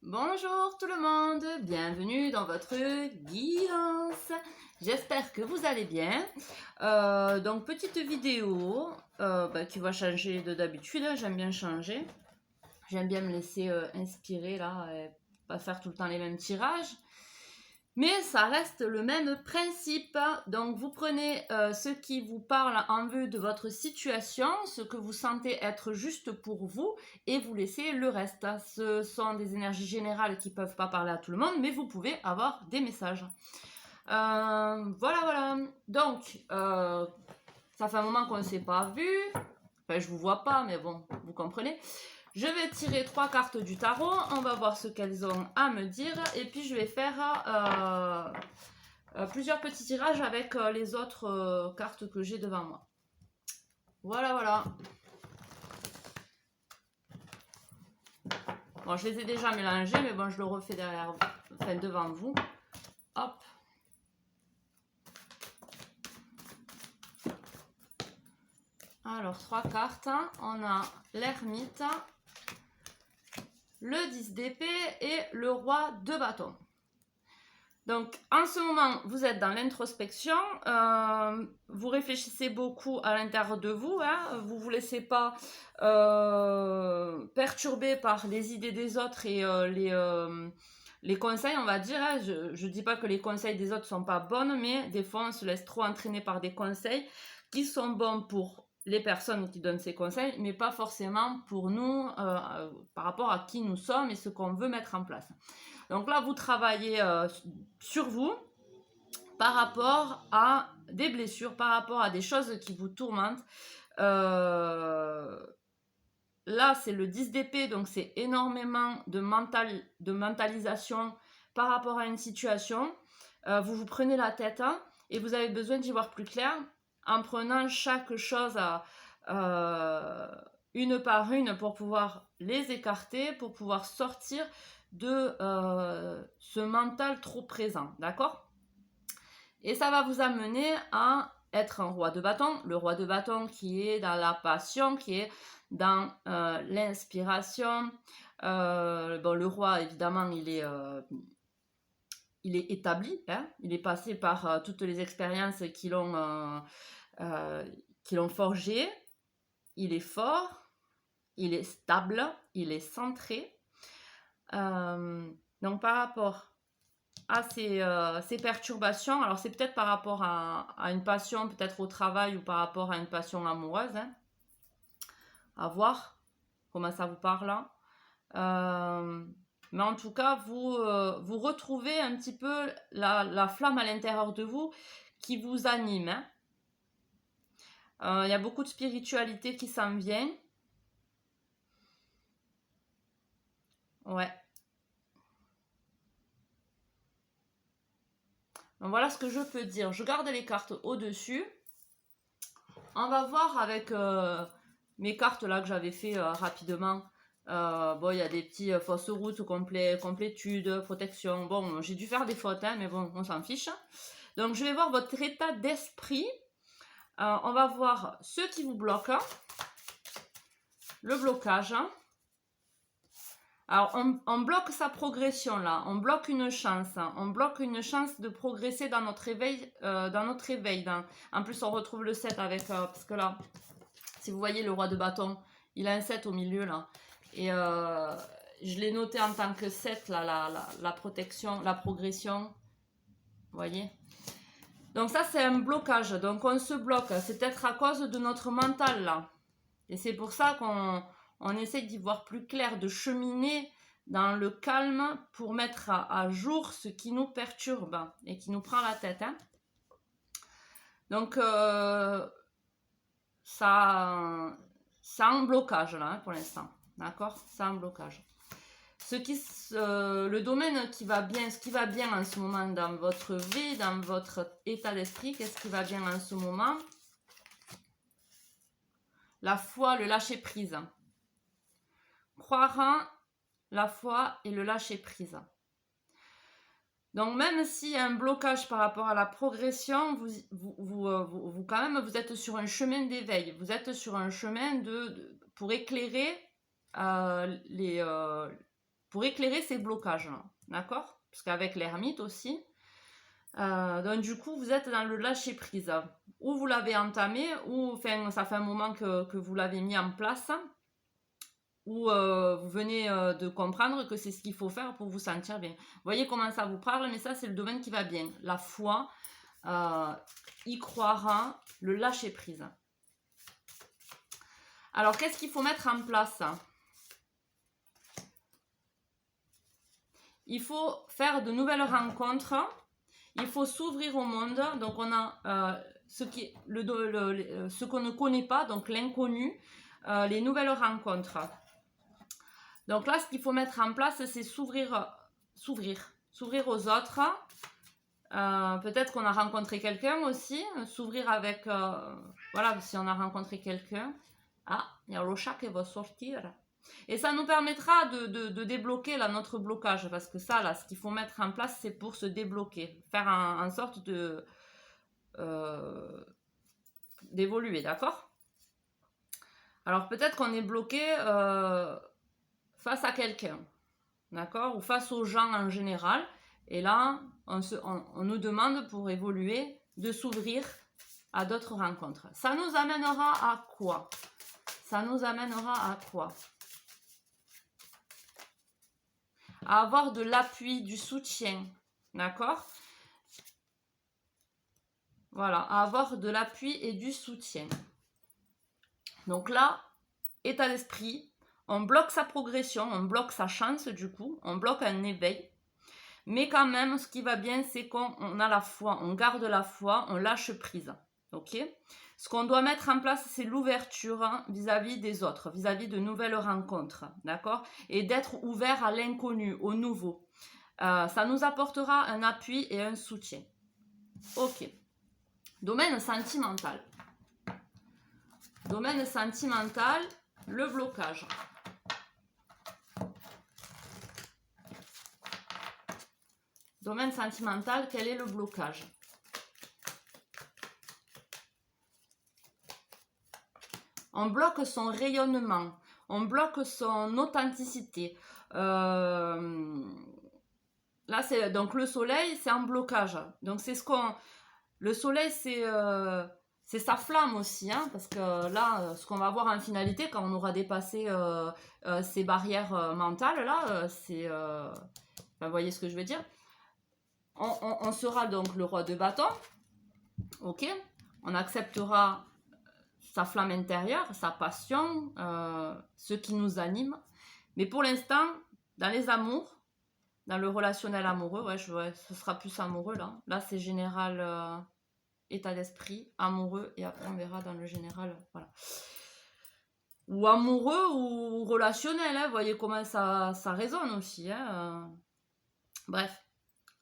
Bonjour tout le monde, bienvenue dans votre guidance. J'espère que vous allez bien. Donc petite vidéo qui va changer de d'habitude, j'aime bien changer. J'aime bien me laisser inspirer là, et pas faire tout le temps les mêmes tirages. Mais ça reste le même principe. Donc vous prenez ce qui vous parle en vue de votre situation, ce que vous sentez être juste pour vous, et vous laissez le reste. Ce sont des énergies générales qui ne peuvent pas parler à tout le monde, mais vous pouvez avoir des messages. Voilà. Donc, ça fait un moment qu'on ne s'est pas vu. Enfin, je vous vois pas, mais bon, vous comprenez. Je vais tirer 3 cartes du tarot, on va voir ce qu'elles ont à me dire, et puis je vais faire plusieurs petits tirages avec les autres cartes que j'ai devant moi. Voilà. Bon, je les ai déjà mélangés, mais bon, je le refais devant vous. Hop. Alors, 3 cartes. On a l'ermite, le 10 d'épée et le roi de bâton. Donc, en ce moment, vous êtes dans l'introspection, vous réfléchissez beaucoup à l'intérieur de vous, hein, vous ne vous laissez pas perturber par les idées des autres et les conseils, on va dire. Hein. Je ne dis pas que les conseils des autres ne sont pas bons, mais des fois, on se laisse trop entraîner par des conseils qui sont bons pour les personnes qui donnent ces conseils, mais pas forcément pour nous, par rapport à qui nous sommes et ce qu'on veut mettre en place. Donc là, vous travaillez sur vous par rapport à des blessures, par rapport à des choses qui vous tourmentent. Là, c'est le 10 d'épée, donc c'est énormément de mentalisation par rapport à une situation. Vous vous prenez la tête et vous avez besoin d'y voir plus clair en prenant chaque chose une par une pour pouvoir les écarter, pour pouvoir sortir de ce mental trop présent, d'accord? Et ça va vous amener à être un roi de bâton, le roi de bâton qui est dans la passion, qui est dans l'inspiration. Le roi, évidemment, il est établi, hein? Il est passé par toutes les expériences qui l'ont forgé. Il est fort, il est stable, il est centré. Donc par rapport à ces perturbations, alors c'est peut-être par rapport à une passion, peut-être au travail ou par rapport à une passion amoureuse, hein, à voir comment ça vous parle. Mais en tout cas, vous retrouvez un petit peu la flamme à l'intérieur de vous qui vous anime. Il y a beaucoup de spiritualité qui s'en vient. Ouais. Donc voilà ce que je peux dire. Je garde les cartes au-dessus. On va voir avec mes cartes là que j'avais fait rapidement. Bon, il y a des petits fausses routes, complétude, protection. Bon, j'ai dû faire des fautes, hein, mais bon, on s'en fiche. Donc, je vais voir votre état d'esprit. On va voir ce qui vous bloque. Le blocage. Alors, on bloque sa progression là, on bloque une chance de progresser dans notre éveil. En plus, on retrouve le 7 avec, parce que là, si vous voyez le roi de bâton, il a un 7 au milieu là. Et je l'ai noté en tant que 7, là, la protection, la progression. Vous voyez? Donc ça, c'est un blocage. Donc on se bloque. C'est peut-être à cause de notre mental là. Et c'est pour ça qu'on essaie d'y voir plus clair, de cheminer dans le calme pour mettre à jour ce qui nous perturbe et qui nous prend la tête. Hein. Donc, ça un blocage là pour l'instant. D'accord? C'est un blocage. Le domaine qui va bien, ce qui va bien en ce moment dans votre vie, dans votre état d'esprit, qu'est-ce qui va bien en ce moment? La foi, le lâcher prise. Croire en la foi et le lâcher prise. Donc même s'il y a un blocage par rapport à la progression, vous quand même vous êtes sur un chemin d'éveil. Vous êtes sur un chemin pour éclairer pour éclairer ces blocages-là, d'accord? Parce qu'avec l'ermite aussi, donc du coup, vous êtes dans le lâcher-prise. Ou vous l'avez entamé, ou enfin, ça fait un moment que vous l'avez mis en place, ou vous venez de comprendre que c'est ce qu'il faut faire pour vous sentir bien. Vous voyez comment ça vous parle, mais ça, c'est le domaine qui va bien. La foi, y croire, le lâcher-prise. Alors, qu'est-ce qu'il faut mettre en place? Il faut faire de nouvelles rencontres. Il faut s'ouvrir au monde. Donc, on a ce qu'on ne connaît pas, donc l'inconnu, les nouvelles rencontres. Donc là, ce qu'il faut mettre en place, c'est s'ouvrir aux autres. Peut-être qu'on a rencontré quelqu'un aussi, s'ouvrir avec, voilà, si on a rencontré quelqu'un. Ah, il y a le chat qui va sortir. Et ça nous permettra de débloquer là, notre blocage, parce que ça, là, ce qu'il faut mettre en place, c'est pour se débloquer, faire en sorte d'évoluer, d'accord? Alors peut-être qu'on est bloqué face à quelqu'un, d'accord? Ou face aux gens en général. Et là, on nous demande pour évoluer de s'ouvrir à d'autres rencontres. Ça nous amènera à quoi? Ça nous amènera à quoi? À avoir de l'appui, du soutien, d'accord? Voilà, à avoir de l'appui et du soutien. Donc là, état d'esprit, on bloque sa progression, on bloque sa chance du coup, on bloque un éveil. Mais quand même, ce qui va bien, c'est qu'on a la foi, on garde la foi, on lâche prise. Ok? Ce qu'on doit mettre en place, c'est l'ouverture vis-à-vis des autres, vis-à-vis de nouvelles rencontres, d'accord? Et d'être ouvert à l'inconnu, au nouveau. Ça nous apportera un appui et un soutien. Ok. Domaine sentimental. Domaine sentimental, le blocage. Domaine sentimental, quel est le blocage? On bloque son rayonnement, on bloque son authenticité. Là, c'est donc le soleil, c'est un blocage. Donc c'est ce qu'on, le soleil, c'est sa flamme aussi, hein, parce que là, ce qu'on va voir en finalité, quand on aura dépassé ces barrières mentales, là, c'est, vous voyez ce que je veux dire? On sera donc le roi de bâton, ok? On acceptera sa flamme intérieure, sa passion, ce qui nous anime. Mais pour l'instant, dans les amours, dans le relationnel amoureux, ouais, ce sera plus amoureux là. Là, c'est général état d'esprit, amoureux, et après on verra dans le général, voilà. Ou amoureux ou relationnel, hein, vous voyez comment ça résonne aussi. Hein, bref.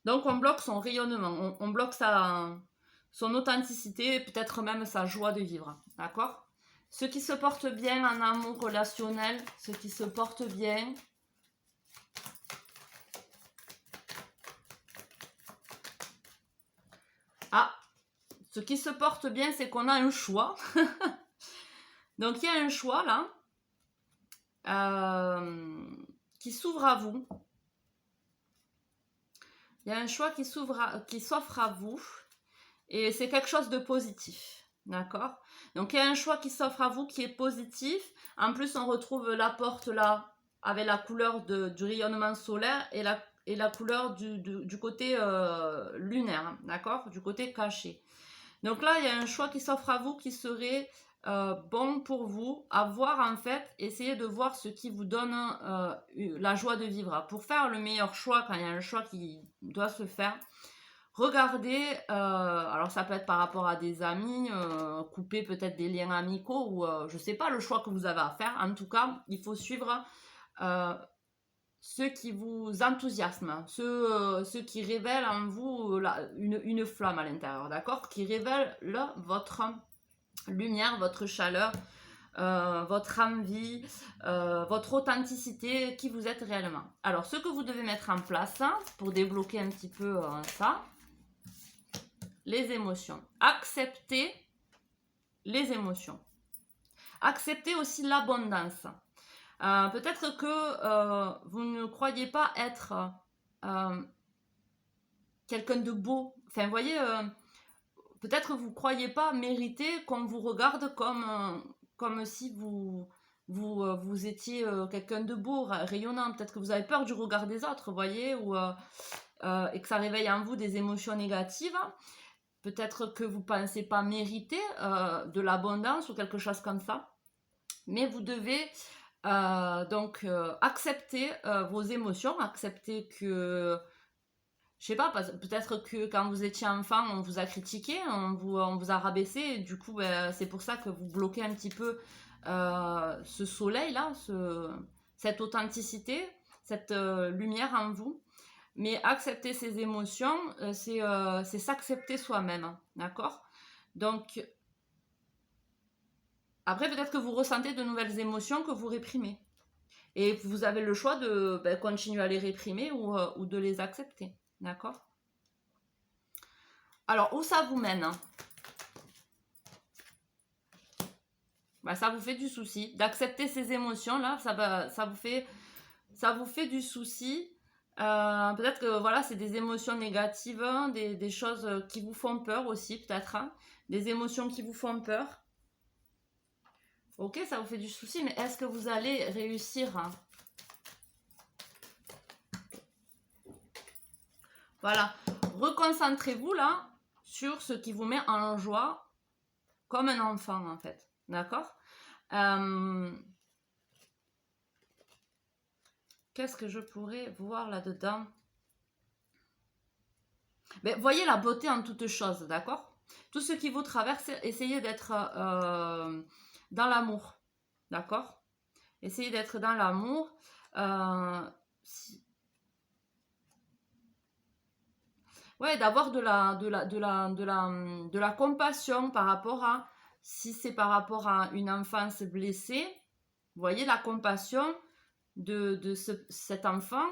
Donc on bloque son rayonnement, on bloque son authenticité, peut-être même sa joie de vivre, d'accord? Ceux qui se portent bien en amour relationnel, ceux qui se portent bien, ce qui se porte bien, c'est qu'on a un choix. Donc il y a un choix là qui s'ouvre à vous. Il y a un choix qui s'offre à vous et c'est quelque chose de positif. D'accord? Donc il y a un choix qui s'offre à vous qui est positif. En plus, on retrouve la porte là avec la couleur du rayonnement solaire et la couleur du côté lunaire. D'accord? Du côté caché. Donc là, il y a un choix qui s'offre à vous qui serait bon pour vous, à voir en fait, essayez de voir ce qui vous donne la joie de vivre. Pour faire le meilleur choix, quand il y a un choix qui doit se faire, regardez, alors ça peut être par rapport à des amis, couper peut-être des liens amicaux, ou je sais pas le choix que vous avez à faire. En tout cas, il faut suivre ceux qui vous enthousiasment, ceux qui révèlent en vous une flamme à l'intérieur, d'accord? Qui révèlent votre lumière, votre chaleur, votre envie, votre authenticité, qui vous êtes réellement. Alors, ce que vous devez mettre en place pour débloquer un petit peu ça, les émotions. Accepter les émotions. Accepter aussi l'abondance. Peut-être que vous ne croyez pas être quelqu'un de beau. Enfin, vous voyez, peut-être que vous ne croyez pas mériter qu'on vous regarde comme si vous étiez quelqu'un de beau, rayonnant. Peut-être que vous avez peur du regard des autres, vous voyez, et que ça réveille en vous des émotions négatives. Peut-être que vous ne pensez pas mériter de l'abondance ou quelque chose comme ça. Mais vous devez donc accepter vos émotions, accepter que, je sais pas, peut-être que quand vous étiez enfant, on vous a critiqué, on vous a rabaissé, et du coup, c'est pour ça que vous bloquez un petit peu ce soleil-là, cette authenticité, cette lumière en vous. Mais accepter ses émotions, c'est s'accepter soi-même, d'accord? Donc, après, peut-être que vous ressentez de nouvelles émotions que vous réprimez. Et vous avez le choix de continuer à les réprimer ou de les accepter, d'accord? Alors, où ça vous mène? Ça vous fait du souci. D'accepter ces émotions-là, ça vous fait du souci. Peut-être que voilà, c'est des émotions négatives, hein, des choses qui vous font peur aussi, peut-être. Hein, des émotions qui vous font peur. Ok, ça vous fait du souci, mais est-ce que vous allez réussir? Hein? Voilà. Reconcentrez-vous là sur ce qui vous met en joie comme un enfant, en fait. D'accord? Qu'est-ce que je pourrais voir là-dedans? Voyez la beauté en toute chose, d'accord? Tout ce qui vous traverse, essayez d'être dans l'amour, d'accord? Essayez d'être dans l'amour. Ouais, d'avoir de la compassion par rapport à, si c'est par rapport à une enfance blessée, vous voyez la compassion de cet enfant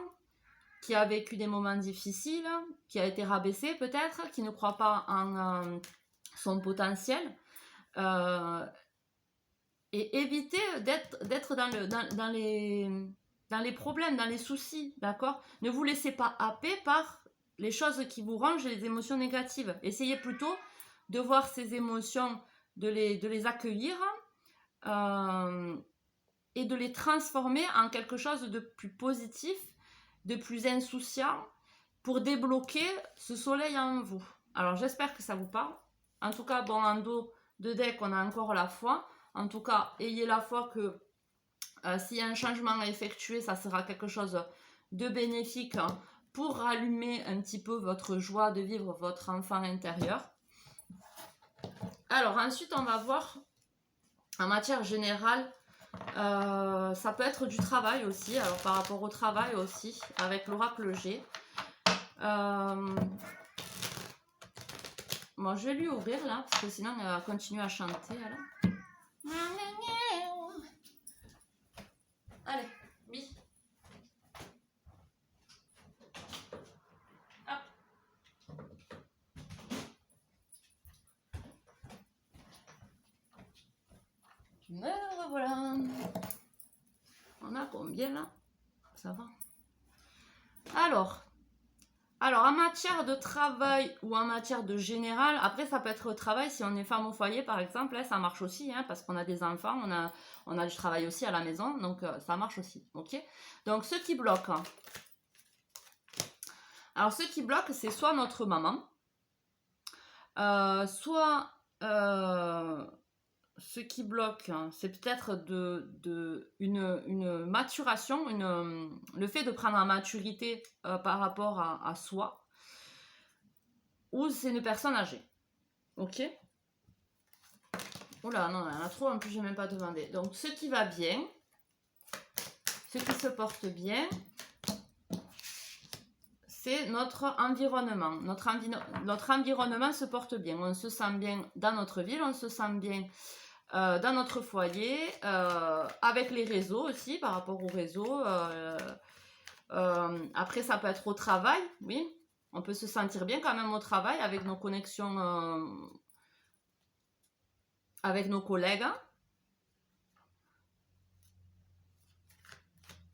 qui a vécu des moments difficiles, qui a été rabaissé peut-être, qui ne croit pas en son potentiel. Et éviter d'être dans les problèmes, dans les soucis, d'accord? Ne vous laissez pas happer par les choses qui vous rangent et les émotions négatives. Essayez plutôt de voir ces émotions, de les accueillir et de les transformer en quelque chose de plus positif, de plus insouciant, pour débloquer ce soleil en vous. Alors j'espère que ça vous parle. En tout cas, bon, en dos de deck, on a encore la foi. En tout cas, ayez la foi que s'il y a un changement à effectuer, ça sera quelque chose de bénéfique pour rallumer un petit peu votre joie de vivre votre enfant intérieur. Alors ensuite, on va voir en matière générale, ça peut être du travail aussi. Alors par rapport au travail aussi, avec l'oracle G. Bon, je vais lui ouvrir là, parce que sinon elle va continuer à chanter. Alors. Allez, oui. Hop. Me revoilà. On a combien là? Ça va. Alors, en matière de travail ou en matière de général, après ça peut être au travail, si on est femme au foyer par exemple, là, ça marche aussi, hein, parce qu'on a des enfants, on a du travail aussi à la maison, donc ça marche aussi, ok? Donc ce qui bloque, hein. Alors ce qui bloque, c'est soit notre maman, soit ce qui bloque, hein, c'est peut-être une maturation, le fait de prendre en maturité par rapport à soi, ou c'est une personne âgée. Ok? Oula, non, il y en a trop, en plus, je n'ai même pas demandé. Donc, ce qui va bien, ce qui se porte bien, c'est notre environnement. Notre environnement se porte bien. On se sent bien dans notre ville, on se sent bien dans notre foyer, avec les réseaux aussi, par rapport aux réseaux. Après, ça peut être au travail, oui. On peut se sentir bien quand même au travail avec nos connexions, avec nos collègues.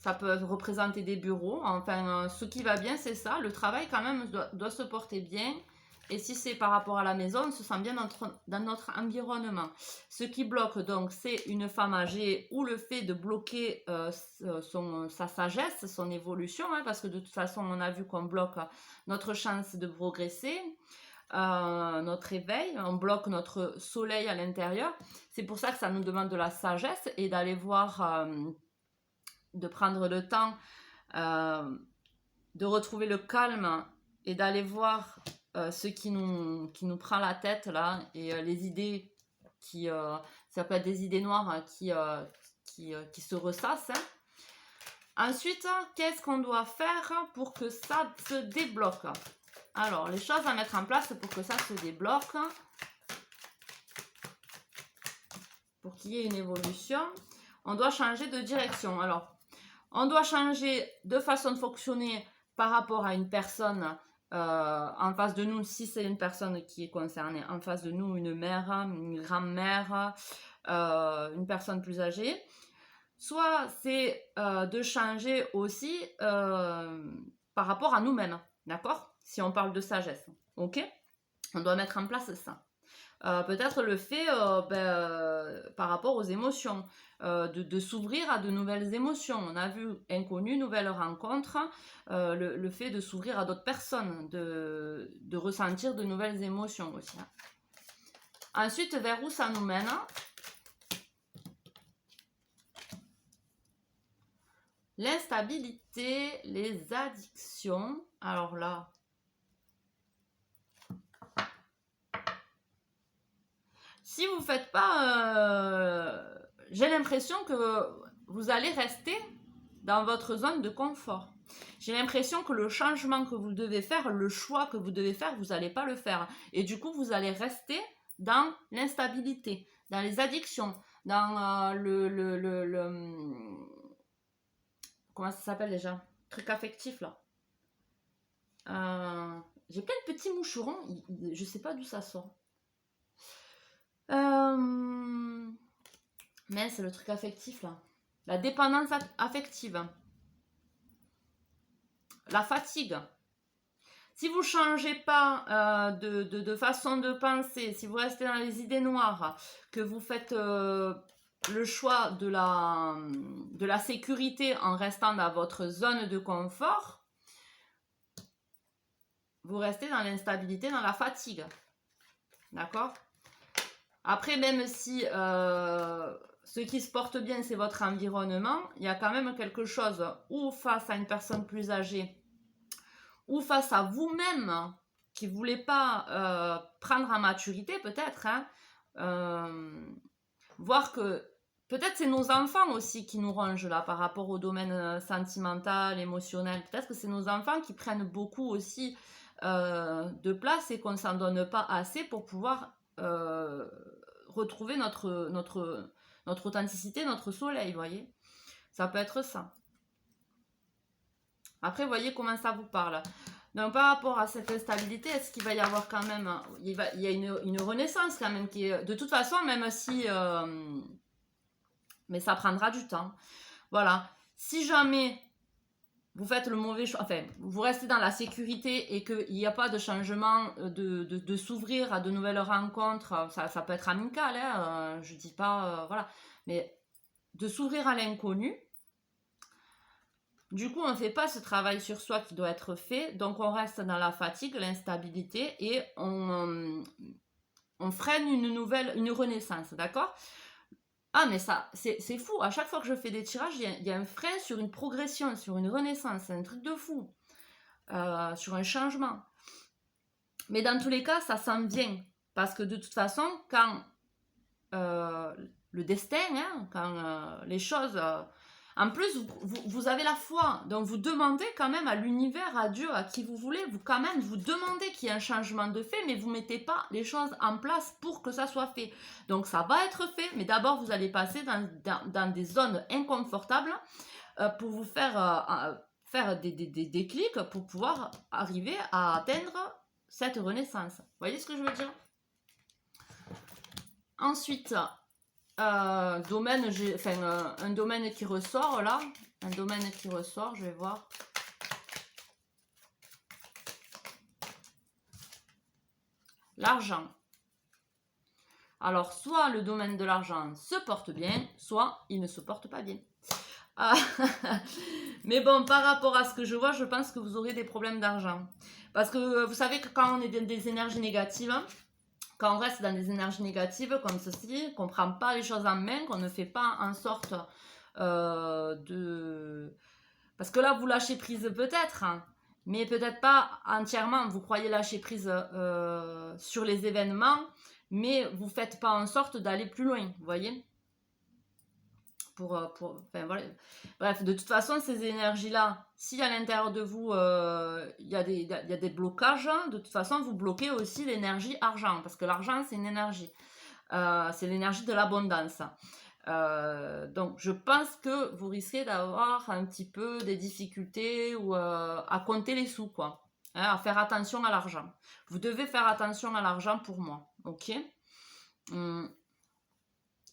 ça peut représenter des bureaux. Enfin, ce qui va bien, c'est ça. Le travail, quand même, doit se porter bien. Et si c'est par rapport à la maison, on se sent bien dans notre environnement. Ce qui bloque, donc, c'est une femme âgée ou le fait de bloquer sa sagesse, son évolution, hein, parce que de toute façon, on a vu qu'on bloque notre chance de progresser, notre éveil, on bloque notre soleil à l'intérieur. C'est pour ça que ça nous demande de la sagesse et d'aller voir, de prendre le temps de retrouver le calme et d'aller voir ce qui nous prend la tête là et les idées qui ça peut être des idées noires hein, qui se ressassent hein. Ensuite, qu'est-ce qu'on doit faire pour que ça se débloque? Alors, les choses à mettre en place pour que ça se débloque, pour qu'il y ait une évolution, on doit changer de direction. Alors, on doit changer de façon de fonctionner par rapport à une personne en face de nous, si c'est une personne qui est concernée, en face de nous, une mère, une grand-mère, une personne plus âgée. Soit c'est de changer aussi par rapport à nous-mêmes, d'accord? Si on parle de sagesse, ok? On doit mettre en place ça. Peut-être le fait par rapport aux émotions, de s'ouvrir à de nouvelles émotions. On a vu inconnu, nouvelle rencontre, le fait de s'ouvrir à d'autres personnes, de ressentir de nouvelles émotions aussi. Hein. Ensuite, vers où ça nous mène? L'instabilité, les addictions. Alors là, si vous ne faites pas, j'ai l'impression que vous allez rester dans votre zone de confort. J'ai l'impression que le changement que vous devez faire, le choix que vous devez faire, vous n'allez pas le faire. Et du coup, vous allez rester dans l'instabilité, dans les addictions, dans comment ça s'appelle déjà? Truc affectif là. J'ai plein de petits moucherons, je sais pas d'où ça sort. Mais c'est le truc affectif là. La dépendance affective. La fatigue. Si vous ne changez pas de façon de penser, si vous restez dans les idées noires, que vous faites le choix de la sécurité en restant dans votre zone de confort, vous restez dans l'instabilité, dans la fatigue. D'accord? Après, même si ce qui se porte bien, c'est votre environnement, il y a quand même quelque chose, ou face à une personne plus âgée, ou face à vous-même, qui ne voulez pas prendre en maturité, peut-être, hein, voir que peut-être c'est nos enfants aussi qui nous rongent là par rapport au domaine sentimental, émotionnel. Peut-être que c'est nos enfants qui prennent beaucoup aussi de place et qu'on ne s'en donne pas assez pour pouvoir retrouver notre authenticité, notre soleil, vous voyez. Ça peut être ça. Après, vous voyez comment ça vous parle. Donc, par rapport à cette instabilité, est-ce qu'il va y avoir quand même... Il y a une renaissance quand même qui est... De toute façon, même si... mais ça prendra du temps. Voilà. Si jamais vous faites le mauvais choix, enfin, vous restez dans la sécurité et qu'il n'y a pas de changement, de s'ouvrir à de nouvelles rencontres, ça peut être amical, hein, je ne dis pas... voilà. Mais de s'ouvrir à l'inconnu, du coup, on ne fait pas ce travail sur soi qui doit être fait, donc on reste dans la fatigue, l'instabilité et on freine une renaissance, d'accord? Ah, mais ça, c'est fou, à chaque fois que je fais des tirages, il y a un frein sur une progression, sur une renaissance, c'est un truc de fou, sur un changement. Mais dans tous les cas, ça s'en vient, parce que de toute façon, quand le destin, hein, quand les choses... En plus, vous avez la foi, donc vous demandez quand même à l'univers, à Dieu, à qui vous voulez, vous quand même, vous demandez qu'il y ait un changement de fait, mais vous ne mettez pas les choses en place pour que ça soit fait. Donc ça va être fait, mais d'abord vous allez passer dans des zones inconfortables pour vous faire des clics pour pouvoir arriver à atteindre cette renaissance. Vous voyez ce que je veux dire? Ensuite, domaine, enfin, un domaine qui ressort là. Un domaine qui ressort, je vais voir. L'argent. Alors, soit le domaine de l'argent se porte bien, soit il ne se porte pas bien. Ah, mais bon, par rapport à ce que je vois, je pense que vous aurez des problèmes d'argent. Parce que vous savez que quand on est dans des énergies négatives, quand on reste dans des énergies négatives comme ceci, qu'on ne prend pas les choses en main, qu'on ne fait pas en sorte de... Parce que là, vous lâchez prise peut-être, hein, mais peut-être pas entièrement. Vous croyez lâcher prise sur les événements, mais vous ne faites pas en sorte d'aller plus loin, vous voyez, enfin, voilà. Bref, de toute façon, ces énergies-là, si à l'intérieur de vous, il y a des blocages, de toute façon, vous bloquez aussi l'énergie argent, parce que l'argent, c'est une énergie. C'est l'énergie de l'abondance. Donc, je pense que vous risquez d'avoir un petit peu des difficultés ou à compter les sous, quoi. Hein, à faire attention à l'argent. Vous devez faire attention à l'argent pour moi, ok?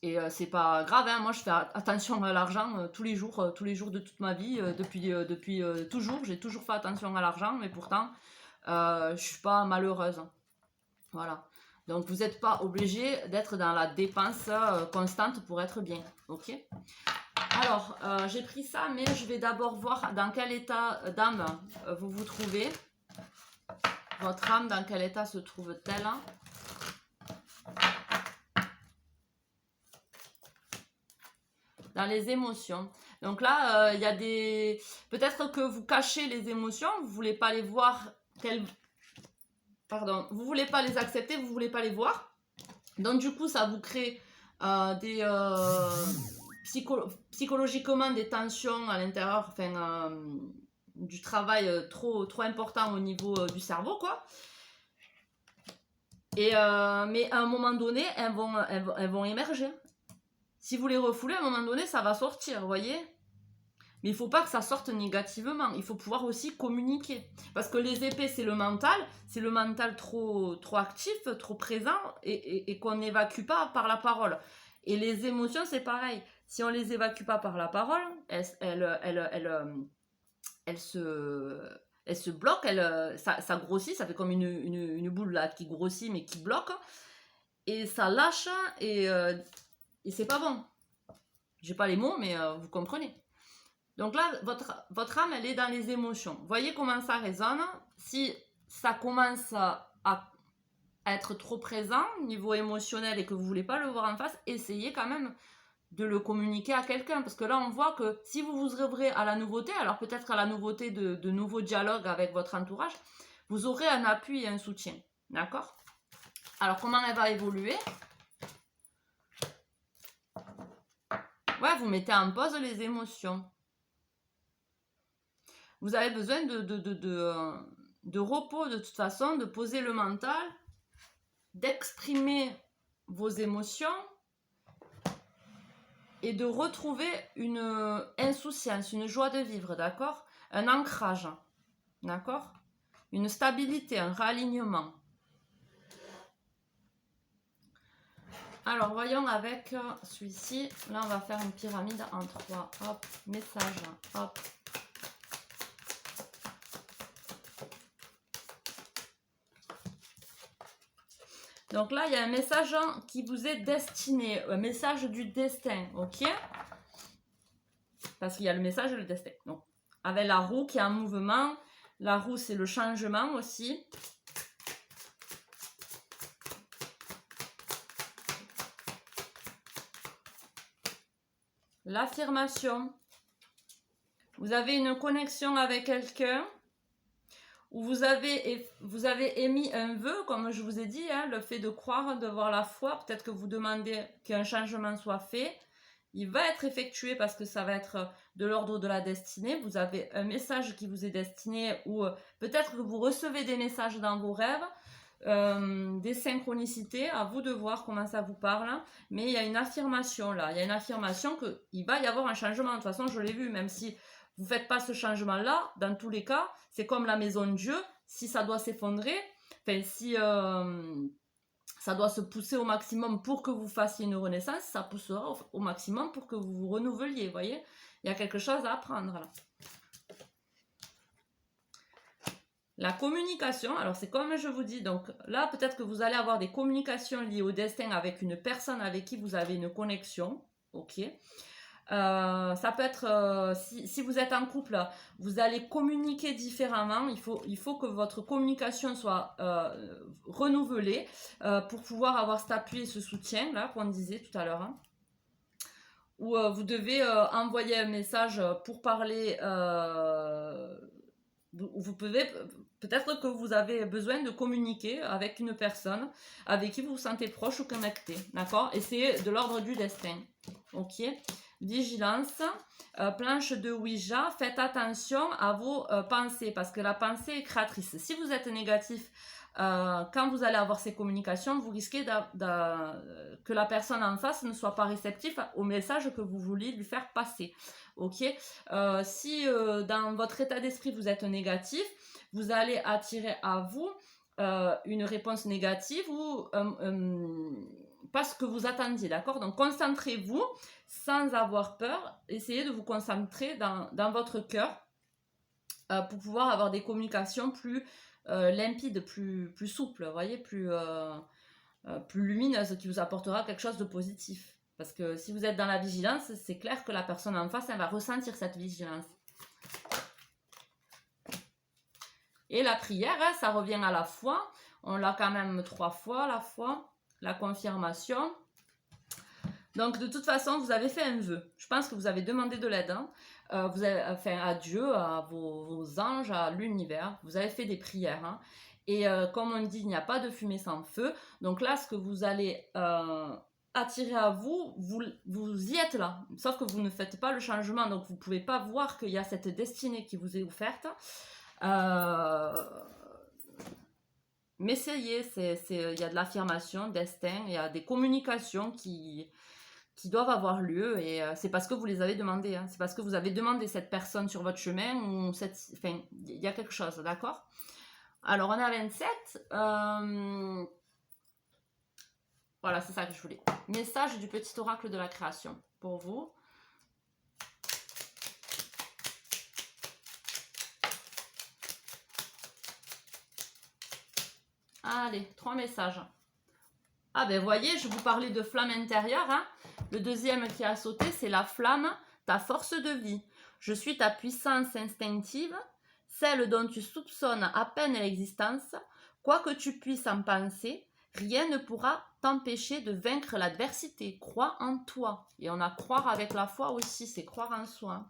Et c'est pas grave, hein, moi je fais attention à l'argent tous les jours de toute ma vie, depuis toujours. J'ai toujours fait attention à l'argent, mais pourtant, je suis pas malheureuse. Voilà. Donc vous n'êtes pas obligé d'être dans la dépense constante pour être bien. Ok. Alors, j'ai pris ça, mais je vais d'abord voir dans quel état d'âme vous vous trouvez. Votre âme, dans quel état se trouve-t-elle? Dans les émotions. Donc là, il y a des... Peut-être que vous cachez les émotions, vous voulez pas les voir Pardon, vous voulez pas les accepter, vous voulez pas les voir. Donc du coup, ça vous crée psychologiquement des tensions à l'intérieur, enfin, du travail trop important au niveau du cerveau, quoi. Et, mais à un moment donné, elles vont émerger. Si vous les refoulez, à un moment donné, ça va sortir, vous voyez. Mais il ne faut pas que ça sorte négativement. Il faut pouvoir aussi communiquer. Parce que les épées, c'est le mental trop actif, trop présent, et qu'on n'évacue pas par la parole. Et les émotions, c'est pareil. Si on ne les évacue pas par la parole, elles se bloquent, ça grossit, ça fait comme une boule là, qui grossit mais qui bloque. Et ça lâche, et c'est pas bon. J'ai pas les mots, mais vous comprenez. Donc là, votre âme, elle est dans les émotions. Voyez comment ça résonne. Si ça commence à être trop présent au niveau émotionnel et que vous ne voulez pas le voir en face, essayez quand même de le communiquer à quelqu'un. Parce que là, on voit que si vous vous ouvrez à la nouveauté, alors peut-être à la nouveauté de nouveaux dialogues avec votre entourage, vous aurez un appui et un soutien. D'accord? Alors, comment elle va évoluer? Ouais, vous mettez en pause les émotions. Vous avez besoin de repos de toute façon, de poser le mental, d'exprimer vos émotions et de retrouver une insouciance, une joie de vivre, d'accord? Un ancrage, d'accord? Une stabilité, un réalignement. Alors, voyons avec celui-ci. Là, on va faire une pyramide en 3. Hop, message, hop. Donc là, il y a un message qui vous est destiné, un message du destin, ok? Parce qu'il y a le message et le destin. Donc, avec la roue qui est en mouvement, la roue c'est le changement aussi. L'affirmation. Vous avez une connexion avec quelqu'un. Où vous avez émis un vœu, comme je vous ai dit, hein, le fait de croire, de voir la foi, peut-être que vous demandez qu'un changement soit fait, il va être effectué parce que ça va être de l'ordre de la destinée, vous avez un message qui vous est destiné, ou peut-être que vous recevez des messages dans vos rêves, des synchronicités, à vous de voir comment ça vous parle, mais il y a une affirmation là, il y a une affirmation qu'il va y avoir un changement, de toute façon je l'ai vu, même si vous ne faites pas ce changement-là, dans tous les cas, c'est comme la maison de Dieu, si ça doit s'effondrer, enfin si ça doit se pousser au maximum pour que vous fassiez une renaissance, ça poussera au maximum pour que vous vous renouveliez, vous voyez. Il y a quelque chose à apprendre là. La communication, alors c'est comme je vous dis, donc là peut-être que vous allez avoir des communications liées au destin avec une personne avec qui vous avez une connexion, ok. Ça peut être, si vous êtes en couple, vous allez communiquer différemment, il faut que votre communication soit renouvelée pour pouvoir avoir cet appui et ce soutien là qu'on disait tout à l'heure. Hein. Ou vous devez envoyer un message pour parler, vous pouvez, peut-être que vous avez besoin de communiquer avec une personne avec qui vous vous sentez proche ou connecté, d'accord? Et c'est de l'ordre du destin, ok? Vigilance, planche de Ouija, faites attention à vos pensées, parce que la pensée est créatrice. Si vous êtes négatif, quand vous allez avoir ces communications, vous risquez que la personne en face ne soit pas réceptive au message que vous voulez lui faire passer. Ok, si dans votre état d'esprit vous êtes négatif, vous allez attirer à vous une réponse négative ou pas ce que vous attendiez, d'accord? Donc concentrez-vous sans avoir peur, essayez de vous concentrer dans votre cœur pour pouvoir avoir des communications plus limpides, plus souples, vous voyez, plus lumineuses, qui vous apportera quelque chose de positif. Parce que si vous êtes dans la vigilance, c'est clair que la personne en face, elle va ressentir cette vigilance. Et la prière, hein, ça revient à la foi. On l'a quand même 3 fois, la foi, la confirmation. Donc, de toute façon, vous avez fait un vœu. Je pense que vous avez demandé de l'aide. Hein. Vous avez, enfin, à Dieu, à vos anges, à l'univers. Vous avez fait des prières. Hein. Et comme on dit, il n'y a pas de fumée sans feu. Donc là, ce que vous allez attirer à vous, vous y êtes là. Sauf que vous ne faites pas le changement. Donc, vous ne pouvez pas voir qu'il y a cette destinée qui vous est offerte. Mais ça y est, il y a de l'affirmation, destin, il y a des communications qui doivent avoir lieu et c'est parce que vous les avez demandées. Hein. C'est parce que vous avez demandé cette personne sur votre chemin ou enfin, il y a quelque chose, d'accord? Alors, on est à 27. Voilà, c'est ça que je voulais. Message du petit oracle de la création pour vous. Allez, 3 messages. Ah ben voyez, je vous parlais de flamme intérieure. Hein. Le deuxième qui a sauté, c'est la flamme, ta force de vie. Je suis ta puissance instinctive, celle dont tu soupçonnes à peine l'existence. Quoi que tu puisses en penser, rien ne pourra t'empêcher de vaincre l'adversité. Crois en toi. Et on a croire avec la foi aussi, c'est croire en soi.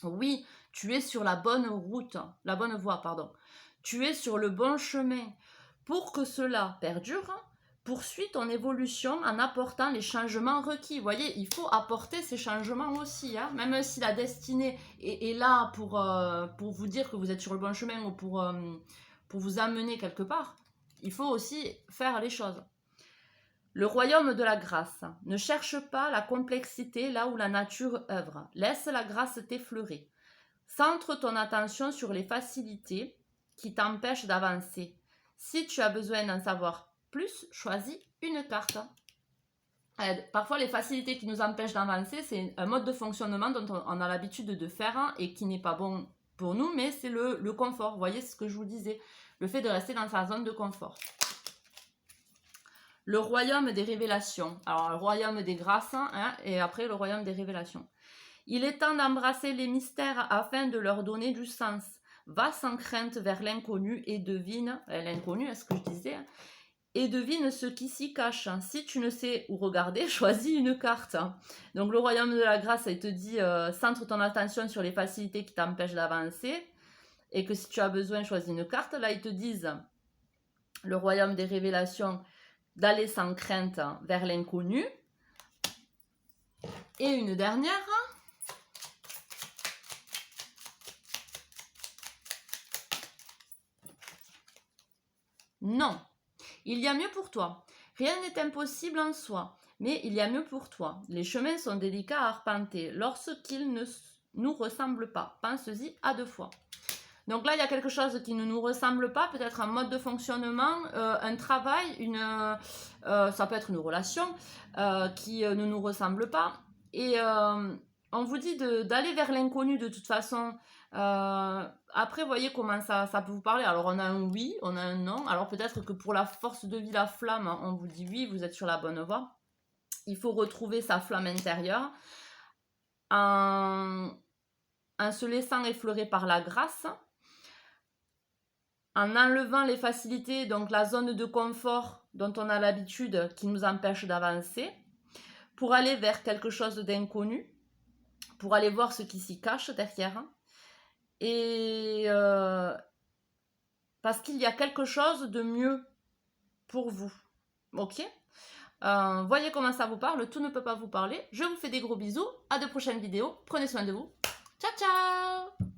Oui, tu es sur la bonne route, la bonne voie, pardon. Tu es sur le bon chemin. Pour que cela perdure, poursuis ton évolution en apportant les changements requis. Vous voyez, il faut apporter ces changements aussi. Hein. Même si la destinée est là pour vous dire que vous êtes sur le bon chemin ou pour vous amener quelque part, il faut aussi faire les choses. Le royaume de la grâce. Ne cherche pas la complexité là où la nature œuvre. Laisse la grâce t'effleurer. Centre ton attention sur les facilités qui t'empêchent d'avancer. Si tu as besoin d'en savoir plus, choisis une carte. Parfois, les facilités qui nous empêchent d'avancer, c'est un mode de fonctionnement dont on a l'habitude de faire et qui n'est pas bon pour nous, mais c'est le confort. Vous voyez ce que je vous disais, le fait de rester dans sa zone de confort. Le royaume des révélations. Alors, le royaume des grâces, hein, et après le royaume des révélations. Il est temps d'embrasser les mystères afin de leur donner du sens. Va sans crainte vers l'inconnu et devine, l'inconnu, est-ce que je disais, et devine ce qui s'y cache. Si tu ne sais où regarder, choisis une carte. Donc le royaume de la grâce, il te dit, centre ton attention sur les facilités qui t'empêchent d'avancer, et que si tu as besoin, choisis une carte. Là, ils te disent, le royaume des révélations, d'aller sans crainte vers l'inconnu. Et une dernière, non, il y a mieux pour toi. Rien n'est impossible en soi, mais il y a mieux pour toi. Les chemins sont délicats à arpenter lorsqu'ils ne nous ressemblent pas. Pense-y à 2 fois. Donc là, il y a quelque chose qui ne nous ressemble pas, peut-être un mode de fonctionnement, un travail, ça peut être une relation qui ne nous ressemble pas. Et on vous dit d'aller vers l'inconnu de toute façon. Après, voyez comment ça peut vous parler. Alors, on a un oui, on a un non. Alors, peut-être que pour la force de vie, la flamme, on vous dit oui, vous êtes sur la bonne voie. Il faut retrouver sa flamme intérieure en se laissant effleurer par la grâce, en enlevant les facilités, donc la zone de confort dont on a l'habitude qui nous empêche d'avancer, pour aller vers quelque chose d'inconnu, pour aller voir ce qui s'y cache derrière. Et parce qu'il y a quelque chose de mieux pour vous. Ok? Voyez comment ça vous parle, tout ne peut pas vous parler. Je vous fais des gros bisous, à de prochaines vidéos, prenez soin de vous. Ciao ciao!